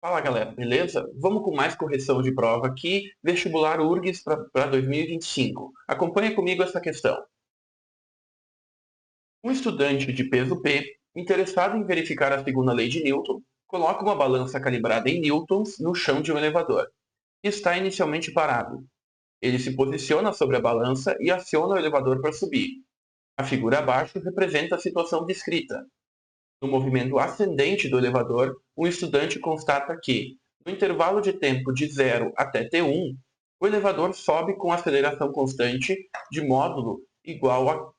Fala galera, beleza? Vamos com mais correção de prova aqui, vestibular URGS para 2025. Acompanhe comigo essa questão. Um estudante de peso P, interessado em verificar a segunda lei de Newton, coloca uma balança calibrada em newtons no chão de um elevador. Está inicialmente parado. Ele se posiciona sobre a balança e aciona o elevador para subir. A figura abaixo representa a situação descrita. No movimento ascendente do elevador, o estudante constata que, no intervalo de tempo de 0 até t1, o elevador sobe com aceleração constante de módulo igual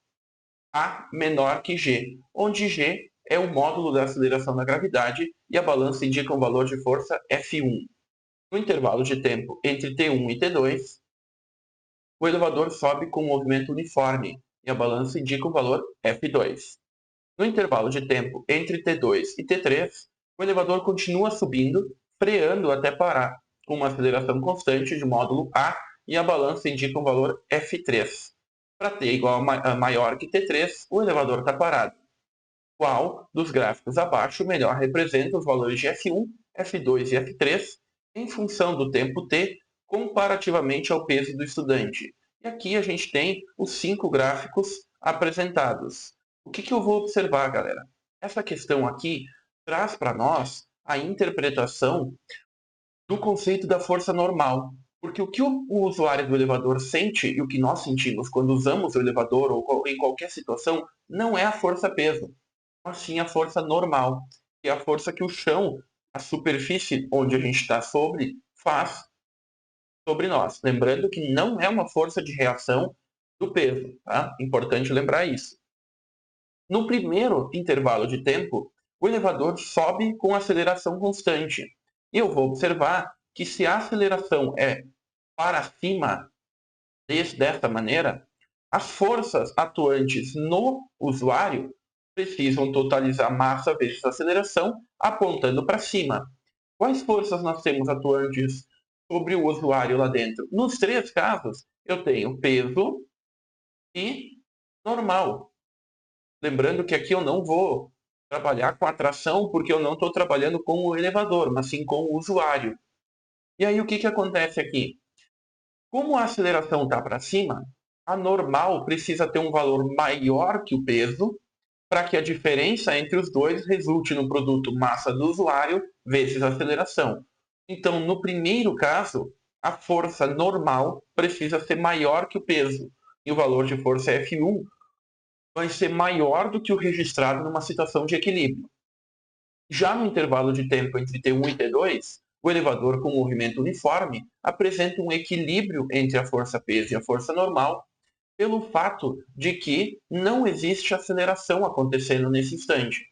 a menor que g, onde g é o módulo da aceleração da gravidade e a balança indica um valor de força F1. No intervalo de tempo entre t1 e t2, o elevador sobe com um movimento uniforme e a balança indica um valor F2. No intervalo de tempo entre T2 e T3, o elevador continua subindo, freando até parar, com uma aceleração constante de módulo A e a balança indica um valor F3. Para T igual a maior que T3, o elevador está parado. Qual dos gráficos abaixo melhor representa os valores de F1, F2 e F3 em função do tempo T comparativamente ao peso do estudante? E aqui a gente tem os 5 gráficos apresentados. O que eu vou observar, galera? Essa questão aqui traz para nós a interpretação do conceito da força normal. Porque o que o usuário do elevador sente e o que nós sentimos quando usamos o elevador ou em qualquer situação não é a força-peso, mas sim a força normal, que é a força que o chão, a superfície onde a gente está sobre, faz sobre nós. Lembrando que não é uma força de reação do peso, tá? Importante lembrar isso. No primeiro intervalo de tempo, o elevador sobe com aceleração constante. E eu vou observar que se a aceleração é para cima desta maneira, as forças atuantes no usuário precisam totalizar massa vezes aceleração apontando para cima. Quais forças nós temos atuantes sobre o usuário lá dentro? Nos 3 casos, eu tenho peso e normal. Lembrando que aqui eu não vou trabalhar com atração porque eu não estou trabalhando com o elevador, mas sim com o usuário. E aí o que acontece aqui? Como a aceleração está para cima, a normal precisa ter um valor maior que o peso para que a diferença entre os dois resulte no produto massa do usuário vezes aceleração. Então, no primeiro caso, a força normal precisa ser maior que o peso. E o valor de força F1 vai ser maior do que o registrado numa situação de equilíbrio. Já no intervalo de tempo entre T1 e T2, o elevador com movimento uniforme apresenta um equilíbrio entre a força-peso e a força normal, pelo fato de que não existe aceleração acontecendo nesse instante.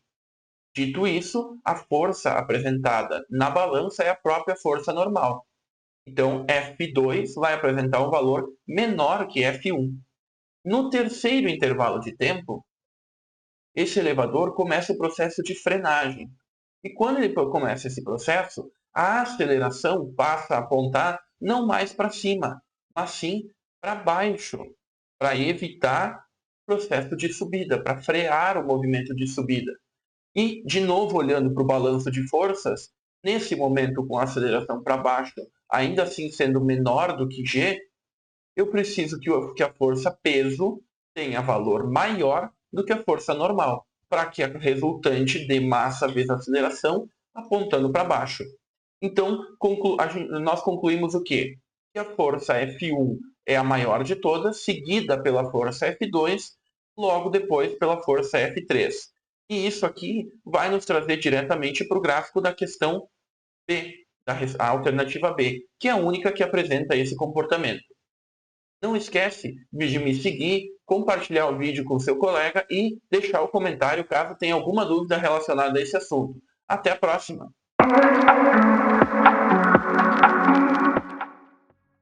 Dito isso, a força apresentada na balança é a própria força normal. Então, F2 vai apresentar um valor menor que F1. No terceiro intervalo de tempo, esse elevador começa o processo de frenagem. E quando ele começa esse processo, a aceleração passa a apontar não mais para cima, mas sim para baixo, para evitar o processo de subida, para frear o movimento de subida. E, de novo, olhando para o balanço de forças, nesse momento com a aceleração para baixo, ainda assim sendo menor do que G, eu preciso que a força peso tenha valor maior do que a força normal, para que a resultante dê massa vezes aceleração apontando para baixo. Então, nós concluímos o quê? Que a força F1 é a maior de todas, seguida pela força F2, logo depois pela força F3. E isso aqui vai nos trazer diretamente para o gráfico da questão B, a alternativa B, que é a única que apresenta esse comportamento. Não esquece de me seguir, compartilhar o vídeo com seu colega e deixar o comentário caso tenha alguma dúvida relacionada a esse assunto. Até a próxima!